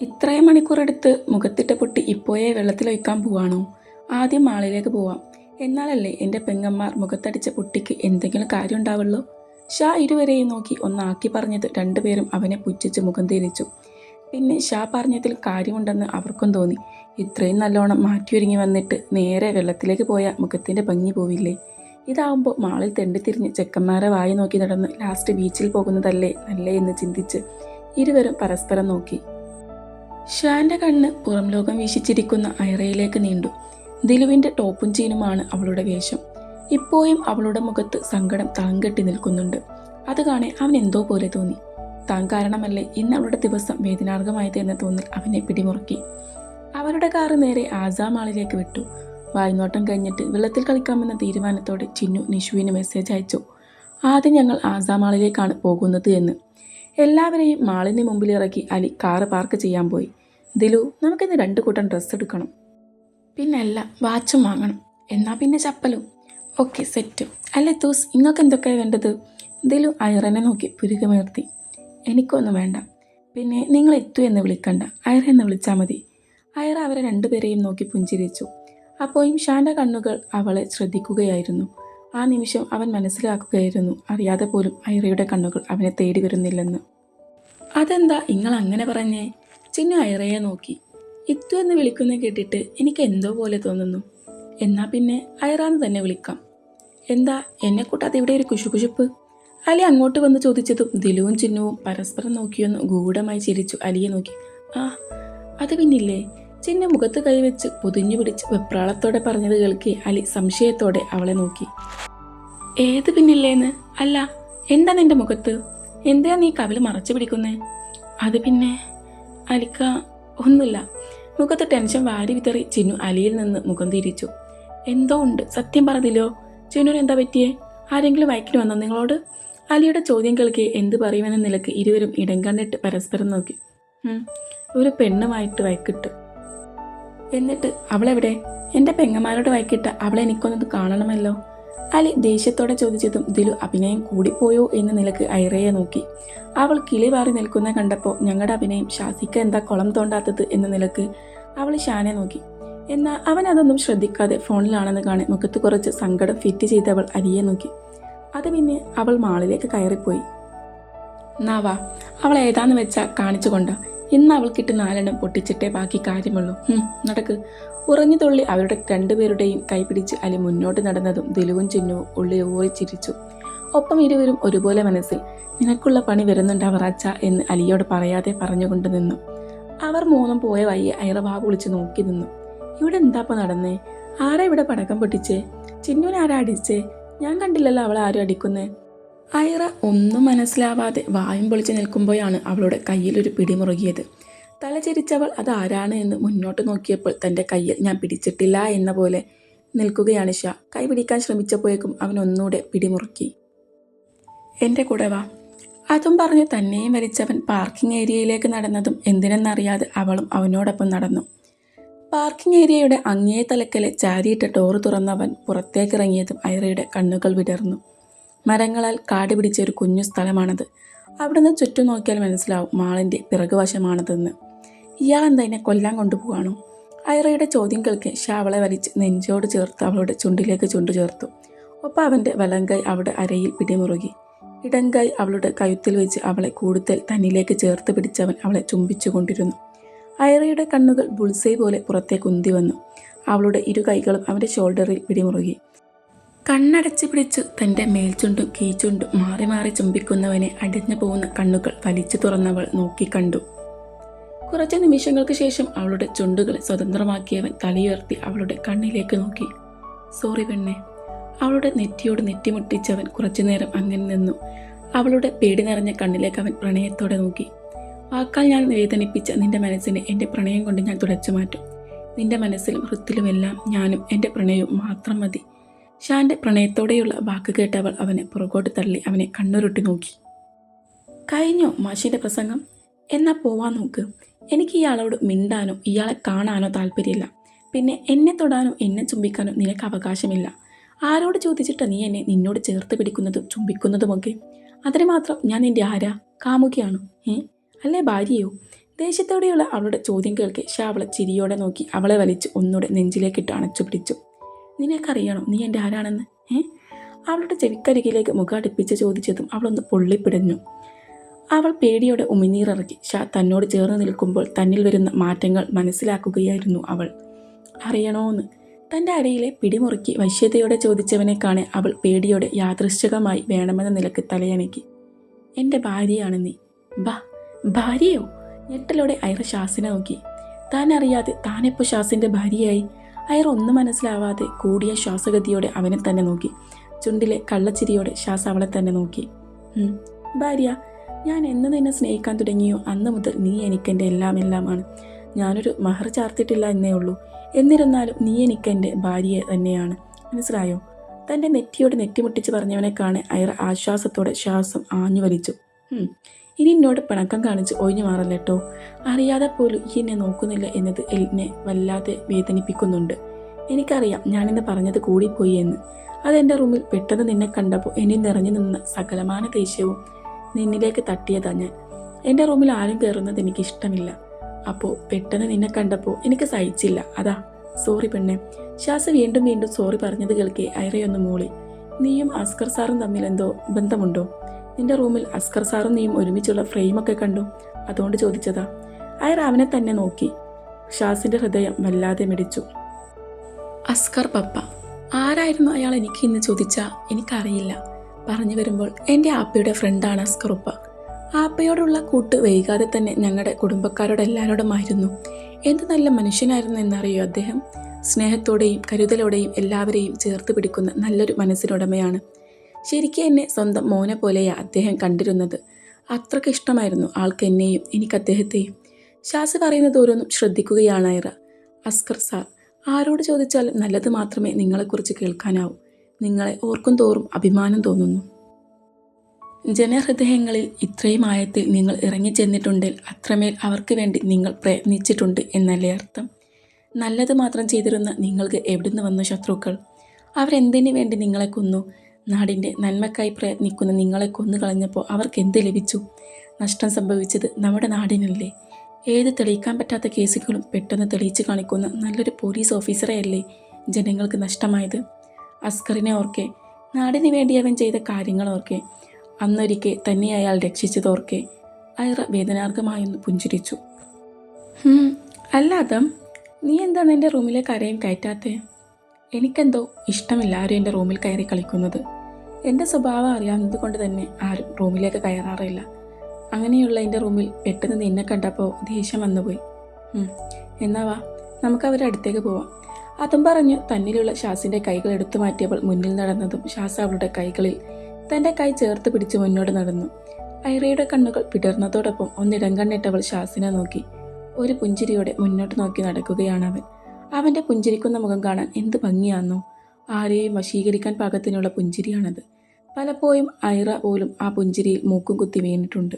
ഇത്രയും മണിക്കൂറെടുത്ത് മുഖത്തിട്ട പൊട്ടി ഇപ്പോഴേ വെള്ളത്തിലൊഴിക്കാൻ പോവാണോ? ആദ്യം മാളിലേക്ക് പോവാം. എന്നാലല്ലേ എൻ്റെ പെങ്ങന്മാർ മുഖത്തടിച്ച പൊട്ടിക്ക് എന്തെങ്കിലും കാര്യം ഉണ്ടാവുള്ളൂ. ഷാ ഇരുവരെയും നോക്കി ഒന്നാക്കി പറഞ്ഞത് രണ്ടുപേരും അവനെ പുച്ഛിച്ച് മുഖം തിരിച്ചു. പിന്നെ ഷാ പറഞ്ഞതിൽ കാര്യമുണ്ടെന്ന് അവർക്കും തോന്നി. ഇത്രയും നല്ലോണം മാറ്റിയൊരുങ്ങി വന്നിട്ട് നേരെ വെള്ളത്തിലേക്ക് പോയാൽ മുഖത്തിൻ്റെ ഭംഗി പോവില്ലേ? ഇതാവുമ്പോൾ മാളിൽ തെണ്ടിത്തിരിഞ്ഞ് ചെക്കന്മാരെ വായി നോക്കി നടന്ന് ലാസ്റ്റ് ബീച്ചിൽ പോകുന്നതല്ലേ നല്ലേ എന്ന് ചിന്തിച്ച് ഇരുവരും പരസ്പരം നോക്കി. ഷാന്റെ കണ്ണ് പുറം ലോകം വീശിച്ചിരിക്കുന്ന ഐറയിലേക്ക് നീണ്ടു. ദിലുവിന്റെ ടോപ്പും ചീനുമാണ് അവളുടെ വേഷം. ഇപ്പോഴും അവളുടെ മുഖത്ത് സങ്കടം തളംകെട്ടി നിൽക്കുന്നുണ്ട്. അത് കാണെ അവൻ എന്തോ പോലെ തോന്നി. താൻ കാരണമല്ലേ ഇന്ന് അവളുടെ ദിവസം വേദനാർഹമായത് എന്ന തോന്നൽ അവനെ പിടിമുറുക്കി. അവരുടെ കാറ് നേരെ ആസാം മാളിലേക്ക് വിട്ടു. വായ്നോട്ടം കഴിഞ്ഞിട്ട് വെള്ളത്തിൽ കളിക്കാമെന്ന തീരുമാനത്തോടെ ചിന്നു നിഷുവിന് മെസ്സേജ് അയച്ചു. ആദ്യം ഞങ്ങൾ ആസാം മാളിലേക്കാണ് പോകുന്നത് എന്ന്. എല്ലാവരെയും മാളിന് മുമ്പിലിറക്കി അലി കാറ് പാർക്ക് ചെയ്യാൻ പോയി. ദിലു, നമുക്കിന്ന് 2 കൂട്ടം ഡ്രസ്സ് എടുക്കണം. പിന്നല്ല, വാച്ചും വാങ്ങണം. എന്നാ പിന്നെ ചപ്പലും. Okay, set. അല്ലേ തൂസ്, നിങ്ങൾക്ക് എന്തൊക്കെയാണ് വേണ്ടത്? ദിലു ഐറനെ നോക്കി പുരുകമേർത്തി. എനിക്കൊന്നും വേണ്ട. പിന്നെ നിങ്ങൾ എത്തു എന്ന് വിളിക്കണ്ട, ഐറ എന്ന് വിളിച്ചാൽ മതി. ഐറ അവരെ രണ്ടുപേരെയും നോക്കി പുഞ്ചിരിച്ചു. അപ്പോഴും ഷാന്റെ കണ്ണുകൾ അവളെ ശ്രദ്ധിക്കുകയായിരുന്നു. ആ നിമിഷം അവൻ മനസ്സിലാക്കുകയായിരുന്നു അറിയാതെ പോലും ഐറയുടെ കണ്ണുകൾ അവനെ തേടി വരുന്നില്ലെന്ന്. അതെന്താ നിങ്ങൾ അങ്ങനെ പറഞ്ഞേ? ചിന്നു ഐറയെ നോക്കി. ഇത്തു എന്ന് വിളിക്കുന്ന കേട്ടിട്ട് എനിക്ക് എന്തോ പോലെ തോന്നുന്നു. എന്നാ പിന്നെ ഐറാന്ന് തന്നെ വിളിക്കാം. എന്താ എന്നെ കൂട്ടാതെ ഇവിടെ ഒരു കുശുകുശുപ്പ്? അലി അങ്ങോട്ട് വന്ന് ചോദിച്ചതും ദിലുവും ചിന്നുവും പരസ്പരം നോക്കിയൊന്ന് ഗൂഢമായി ചിരിച്ചു അലിയെ നോക്കി. ആ അത് പിന്നില്ലേ? ചിന്നു മുഖത്ത് കൈവച്ച് പൊതിഞ്ഞു പിടിച്ച് വെപ്രാളത്തോടെ പറഞ്ഞത് കേൾക്കി അലി സംശയത്തോടെ അവളെ നോക്കി. ഏത് പിന്നില്ലേന്ന്? അല്ല, എന്താ നിന്റെ മുഖത്ത്? എന്തിനാ നീ കവിള് മറച്ചു പിടിക്കുന്നേ? അത് പിന്നെ അലിക്ക ഒന്നുമില്ല. മുഖത്ത് ടെൻഷൻ വാരി വിതറി ചിന്നു അലിയിൽ നിന്ന് മുഖം തിരിച്ചു. എന്തോ ഉണ്ട്, സത്യം പറഞ്ഞില്ലോ. ചിന്നുവിന് എന്താ പറ്റിയേ? ആരെങ്കിലും വയക്കിന് വന്നോ നിങ്ങളോട്? അലിയുടെ ചോദ്യം കേൾക്കെ എന്ത് പറയുമെന്ന നിലക്ക് ഇരുവരും ഇടം കണ്ടിട്ട് പരസ്പരം നോക്കി. ഒരു പെണ്ണുമായിട്ട് വയക്കിട്ട്. എന്നിട്ട് അവളെവിടെ? എൻ്റെ പെങ്ങന്മാരോട് വയക്കിട്ട അവളെ എനിക്കൊന്നത് കാണണമല്ലോ. അലി ദേഷ്യത്തോടെ ചോദിച്ചതും ദിലു അഭിനയം കൂടിപ്പോയോ എന്ന നിലക്ക് ഐറയെ നോക്കി. അവൾ കിളി വാറി നിൽക്കുന്ന കണ്ടപ്പോൾ ഞങ്ങളുടെ അഭിനയം ഷാസിക്ക എന്താ കുളം തോണ്ടാത്തത് എന്ന നിലക്ക് അവൾ ഷാനെ നോക്കി. എന്നാൽ അവൻ അതൊന്നും ശ്രദ്ധിക്കാതെ ഫോണിലാണെന്ന് കാണി മുഖത്ത് കുറച്ച് സങ്കടം ഫിറ്റ് ചെയ്തവൾ അലിയെ നോക്കി. അത് പിന്നെ അവൾ മാളിലേക്ക് കയറിപ്പോയി. നാവാ, അവൾ ഏതാന്ന് വെച്ചാ കാണിച്ചുകൊണ്ട. ഇന്ന് അവൾക്കിട്ട് 4 പൊട്ടിച്ചിട്ടേ ബാക്കി കാര്യമുള്ളൂ. നടക്ക്. ഉറഞ്ഞു തുള്ളി അവരുടെ രണ്ടുപേരുടെയും കൈപിടിച്ച് അലി മുന്നോട്ട് നടന്നതും ദിലുവും ചിന്നുവും ഉള്ളിൽ ഊറി ചിരിച്ചു. ഒപ്പം ഇരുവരും ഒരുപോലെ മനസ്സിൽ നിനക്കുള്ള പണി വരുന്നുണ്ടാവറാച്ച എന്ന് അലിയോട് പറയാതെ പറഞ്ഞുകൊണ്ട് നിന്നു. അവർ മൂന്നും പോയ വയ്യെ ഐറ വാ പൊളിച്ച് നോക്കി നിന്നു. ഇവിടെ എന്താപ്പ നടന്നേ? ആരാ ഇവിടെ പടക്കം പൊട്ടിച്ചേ? ചിന്നുവിനെ ആരാ അടിച്ചേ? ഞാൻ കണ്ടില്ലല്ലോ അവളെ ആരും അടിക്കുന്നേ. ഐറ ഒന്നും മനസ്സിലാവാതെ വായും പൊളിച്ച് നിൽക്കുമ്പോഴാണ് അവളുടെ കയ്യിലൊരു പിടിമുറുകിയത്. തലചരിച്ചവൾ അതാരാണ് എന്ന് മുന്നോട്ട് നോക്കിയപ്പോൾ തൻ്റെ കയ്യിൽ ഞാൻ പിടിച്ചിട്ടില്ല എന്ന പോലെ നിൽക്കുകയാണ് ഷാ. കൈ പിടിക്കാൻ ശ്രമിച്ചപ്പോഴേക്കും അവൻ ഒന്നുകൂടെ പിടിമുറുക്കി. എൻ്റെ കൂടെ വാ. അതും പറഞ്ഞ് തന്നെയും വലിച്ചവൻ പാർക്കിംഗ് ഏരിയയിലേക്ക് നടന്നതും എന്തിനെന്നറിയാതെ അവളും അവനോടൊപ്പം നടന്നു. പാർക്കിംഗ് ഏരിയയുടെ അങ്ങേ തലക്കലെ ചാരിയിട്ട ഡോറ് തുറന്നവൻ പുറത്തേക്കിറങ്ങിയതും ഐറയുടെ കണ്ണുകൾ വിടർന്നു. മരങ്ങളാൽ കാട് പിടിച്ച ഒരു കുഞ്ഞു സ്ഥലമാണത്. അവിടുന്ന് ചുറ്റും നോക്കിയാൽ മനസ്സിലാവും മാളിൻ്റെ പിറകുവശമാണതെന്ന്. ഇയാളെന്താ എന്നെ കൊല്ലാൻ കൊണ്ടുപോവാണോ? ഐറയുടെ ചോദ്യം കേൾക്കെ ഷാ അവളെ വലിച്ച് നെഞ്ചോട് ചേർത്ത് അവളുടെ ചുണ്ടിലേക്ക് ചുണ്ടു ചേർത്തു. ഒപ്പം അവൻ്റെ വലങ്കൈ അവളുടെ അരയിൽ പിടിമുറുകി. ഇടങ്കൈ അവളുടെ കഴുത്തിൽ വെച്ച് അവളെ കൂടുതൽ തന്നിലേക്ക് ചേർത്ത് പിടിച്ചവൻ അവളെ ചുംബിച്ചു കൊണ്ടിരുന്നു. ഐറയുടെ കണ്ണുകൾ ബുൾസൈ പോലെ പുറത്തേക്ക് ഉന്തി വന്നു. അവളുടെ 2 കൈകളും അവൻ്റെ ഷോൾഡറിൽ പിടിമുറുകി. കണ്ണടച്ച് പിടിച്ചു തൻ്റെ മേൽചുണ്ടും കീച്ചുണ്ടും മാറി മാറി ചുംബിക്കുന്നവനെ അടിഞ്ഞു പോകുന്ന കണ്ണുകൾ വലിച്ചു തുറന്നവൾ നോക്കിക്കണ്ടു. കുറച്ച് നിമിഷങ്ങൾക്ക് ശേഷം അവളുടെ ചുണ്ടുകൾ സ്വതന്ത്രമാക്കിയവൻ തലയുയർത്തി അവളുടെ കണ്ണിലേക്ക് നോക്കി. സോറി പെണ്ണെ. അവളുടെ നെറ്റിയോട് നെറ്റിമുട്ടിച്ചവൻ കുറച്ചുനേരം അങ്ങനെ നിന്നു. അവളുടെ പേടി നിറഞ്ഞ കണ്ണിലേക്ക് അവൻ പ്രണയത്തോടെ നോക്കി. വാക്കാൽ ഞാൻ വേദനിപ്പിച്ച നിന്റെ മനസ്സിനെ എൻ്റെ പ്രണയം കൊണ്ട് ഞാൻ തുടച്ചു മാറ്റും. നിന്റെ മനസ്സിലും ഹൃത്തിലുമെല്ലാം ഞാനും എൻ്റെ പ്രണയവും മാത്രം മതി. ഷാന്റെ പ്രണയത്തോടെയുള്ള വാക്ക് കേട്ടവൾ അവനെ പുറകോട്ട് തള്ളി അവനെ കണ്ണുരുട്ടി നോക്കി. കഴിഞ്ഞോ മാഷിൻ്റെ പ്രസംഗം? എന്നാ പോവാൻ നോക്ക്. എനിക്ക് ഇയാളോട് മിണ്ടാനോ ഇയാളെ കാണാനോ താല്പര്യമില്ല. പിന്നെ എന്നെ തൊടാനോ എന്നെ ചുംബിക്കാനോ നിനക്ക് അവകാശമില്ല. ആരോട് ചോദിച്ചിട്ടാ നീ എന്നെ നിന്നോട് ചേർത്ത് പിടിക്കുന്നതും ചുംബിക്കുന്നതുമൊക്കെ? അതിന് മാത്രം ഞാൻ നിന്റെ ആരാ? കാമുകിയാണോ? അല്ലേ ഭാര്യയോ? ദേഷ്യത്തോടെയുള്ള അവളുടെ ചോദ്യം കേൾക്കെ ഷാ അവളെ ചിരിയോടെ നോക്കി അവളെ വലിച്ച് ഒന്നുകൂടെ നെഞ്ചിലേക്കിട്ട് അണച്ചു പിടിച്ചു. നിനക്കറിയണോ നീ എൻ്റെ ആരാണെന്ന്? അവളുടെ ചെവിക്കരികിലേക്ക് മുഖം അടുപ്പിച്ച് ചോദിച്ചതും അവളൊന്ന് പൊള്ളിപ്പിടഞ്ഞു. അവൾ പേടിയോടെ ഉമിനീറിറക്കി. ഷാ തന്നോട് ചേർന്ന് നിൽക്കുമ്പോൾ തന്നിൽ വരുന്ന മാറ്റങ്ങൾ മനസ്സിലാക്കുകയായിരുന്നു അവൾ. അറിയണോന്ന് തൻ്റെ അരയിലെ പിടിമുറുക്കി വശ്യതയോടെ ചോദിച്ചവനെ കാണെ അവൾ പേടിയോടെ യാദൃശ്ചികമായി വേണമെന്ന നിലക്ക് തലയണക്കി. എൻ്റെ ഭാര്യയാണ് നീ. ഭാര്യയോ? ഞെട്ടലോടെ ഐറ ഷാസിനെ നോക്കി. താൻ അറിയാതെ താനെപ്പോൾ ഷാസിൻ്റെ ഭാര്യയായി? ഐറ ഒന്നും മനസ്സിലാവാതെ കൂടിയ ശ്വാസഗതിയോടെ അവനെ തന്നെ നോക്കി. ചുണ്ടിലെ കള്ളച്ചിരിയോടെ ഷാസ് അവളെ തന്നെ നോക്കി. ഭാര്യ? ഞാൻ എന്ന് നിന്നെ സ്നേഹിക്കാൻ തുടങ്ങിയോ അന്ന് മുതൽ നീ എനിക്കെൻ്റെ എല്ലാമാണ്. ഞാനൊരു മഹർ ചാർത്തിട്ടില്ല എന്നേ ഉള്ളൂ. എന്നിരുന്നാലും നീ എനിക്കെൻ്റെ ഭാര്യയെ തന്നെയാണ്. മനസ്സിലായോ? തൻ്റെ നെറ്റിയോട് നെറ്റിമുട്ടിച്ച് പറഞ്ഞവനെ കാണെ ഐറ ആശ്വാസത്തോടെ ശ്വാസം ആഞ്ഞു വലിച്ചു. ഇനി എന്നോട് പിണക്കം കാണിച്ച് ഒഴിഞ്ഞു മാറല്ലേട്ടോ. അറിയാതെ പോലും ഈ എന്നെ നോക്കുന്നില്ല എന്നത് എന്നെ വല്ലാതെ വേദനിപ്പിക്കുന്നുണ്ട്. എനിക്കറിയാം ഞാനിന്ന് പറഞ്ഞത് കൂടിപ്പോയി എന്ന്. അതെൻ്റെ റൂമിൽ പെട്ടെന്ന് നിന്നെ കണ്ടപ്പോൾ എന്നിൽ നിറഞ്ഞു നിന്ന സകലമാന ദേഷ്യവും നിന്നിലേക്ക് തട്ടിയതാ ഞാൻ. എൻ്റെ റൂമിൽ ആരും കയറുന്നത് എനിക്കിഷ്ടമില്ല. അപ്പോൾ പെട്ടെന്ന് നിന്നെ കണ്ടപ്പോൾ എനിക്ക് സഹിച്ചില്ല. അതാ. സോറി പെണ്ണെ. ഷാസ് വീണ്ടും സോറി പറഞ്ഞത് കേൾക്കെ ഐറയൊന്ന് മൂളി. നീയും അസ്കർ സാറും തമ്മിൽ എന്തോ ബന്ധമുണ്ടോ? നിന്റെ റൂമിൽ അസ്കർ സാറും നീയും ഒരുമിച്ചുള്ള ഫ്രെയിമൊക്കെ കണ്ടു, അതുകൊണ്ട് ചോദിച്ചതാ. ഐറ അവനെ തന്നെ നോക്കി. ഷാസിൻ്റെ ഹൃദയം വല്ലാതെ മിടിച്ചു. അസ്കർ പപ്പ ആരായിരുന്നു അയാൾ എനിക്ക് ഇന്ന് ചോദിച്ചാൽ എനിക്കറിയില്ല. പറഞ്ഞു വരുമ്പോൾ എൻ്റെ ആപ്പയുടെ ഫ്രണ്ടാണ് അസ്കറുപ്പ. ആപ്പയോടുള്ള കൂട്ട് വൈകാതെ തന്നെ ഞങ്ങളുടെ കുടുംബക്കാരോട് എല്ലാവരോടുമായിരുന്നു. എന്ത് നല്ല മനുഷ്യനായിരുന്നു എന്നറിയോ അദ്ദേഹം. സ്നേഹത്തോടെയും കരുതലോടെയും എല്ലാവരെയും ചേർത്ത് പിടിക്കുന്ന നല്ലൊരു മനസ്സിനുടമയാണ്. ശരിക്കും എന്നെ സ്വന്തം മോനെ പോലെയാണ് അദ്ദേഹം കണ്ടിരുന്നത്. അത്രയ്ക്ക് ഇഷ്ടമായിരുന്നു ആൾക്ക് എന്നെയും എനിക്ക് അദ്ദേഹത്തെയും. ഷാസ് പറയുന്നത് ഓരോന്നും ശ്രദ്ധിക്കുകയാണ് ഐറ. അസ്കർ സാർ ആരോട് ചോദിച്ചാലും നല്ലത് മാത്രമേ നിങ്ങളെക്കുറിച്ച് കേൾക്കാനാവൂ. നിങ്ങളെ ഓർക്കും തോറും അഭിമാനം തോന്നുന്നു. ജനഹൃദയങ്ങളിൽ ഇത്രയും ആയത്തിൽ നിങ്ങൾ ഇറങ്ങിച്ചെന്നിട്ടുണ്ടെങ്കിൽ അത്രമേൽ അവർക്ക് വേണ്ടി നിങ്ങൾ പ്രയത്നിച്ചിട്ടുണ്ട് എന്നല്ലേ അർത്ഥം. നല്ലത് മാത്രം ചെയ്തിരുന്ന നിങ്ങൾക്ക് എവിടുന്ന് വന്നു ശത്രുക്കൾ? അവരെന്തിനു വേണ്ടി നിങ്ങളെ കൊന്നു? നാടിൻ്റെ നന്മക്കായി പ്രയത്നിക്കുന്ന നിങ്ങളെ കൊന്നു കളഞ്ഞപ്പോൾ അവർക്ക് എന്ത് ലഭിച്ചു? നഷ്ടം സംഭവിച്ചത് നമ്മുടെ നാടിനല്ലേ. ഏത് തെളിയിക്കാൻ പറ്റാത്ത കേസുകളും പെട്ടെന്ന് തെളിയിച്ച് കാണിക്കുന്ന നല്ലൊരു പോലീസ് ഓഫീസറെയല്ലേ ജനങ്ങൾക്ക് നഷ്ടമായത്. അസ്കറിനെ ഓർക്കെ, നാടിന് വേണ്ടി അവൻ ചെയ്ത കാര്യങ്ങളോർക്കെ, അന്നൊരിക്കെ തന്നെ അയാൾ രക്ഷിച്ചതോർക്കെ ഐറ വേദനാർഗമായൊന്ന് പുഞ്ചിരിച്ചു. അല്ല അതം, നീ എന്താണ് എൻ്റെ റൂമിലേക്ക് ആരെയും കയറ്റാത്തേ? എനിക്കെന്തോ ഇഷ്ടമില്ല ആരും എൻ്റെ റൂമിൽ കയറി കളിക്കുന്നത്. എൻ്റെ സ്വഭാവം അറിയാവുന്നത് കൊണ്ട് തന്നെ ആരും റൂമിലേക്ക് കയറാറില്ല. അങ്ങനെയുള്ള എൻ്റെ റൂമിൽ പെട്ടെന്ന് നിന്നെ കണ്ടപ്പോൾ ദേഷ്യം വന്നുപോയി. എന്നാ വാ, നമുക്ക് അവരുടെ അടുത്തേക്ക് പോവാം. അതും പറഞ്ഞു തന്നിലുള്ള ഷാസിൻ്റെ കൈകൾ എടുത്തു മാറ്റിയവൾ മുന്നിൽ നടന്നതും ഷാസ് അവളുടെ കൈകളിൽ തൻ്റെ കൈ ചേർത്ത് പിടിച്ച് മുന്നോട്ട് നടന്നു. ഐറയുടെ കണ്ണുകൾ പിടർന്നതോടൊപ്പം ഒന്നിടം കണ്ണിട്ടവൾ ഷാസിനെ നോക്കി. ഒരു പുഞ്ചിരിയോടെ മുന്നോട്ട് നോക്കി നടക്കുകയാണവൻ. അവൻ്റെ പുഞ്ചിരിക്കുന്ന മുഖം കാണാൻ എന്ത് ഭംഗിയാണെന്നോ. ആരെയും വശീകരിക്കാൻ പാകത്തിനുള്ള പുഞ്ചിരിയാണത്. പലപ്പോഴും ഐറ പോലും ആ പുഞ്ചിരിയിൽ മൂക്കും കുത്തി വീണിട്ടുണ്ട്.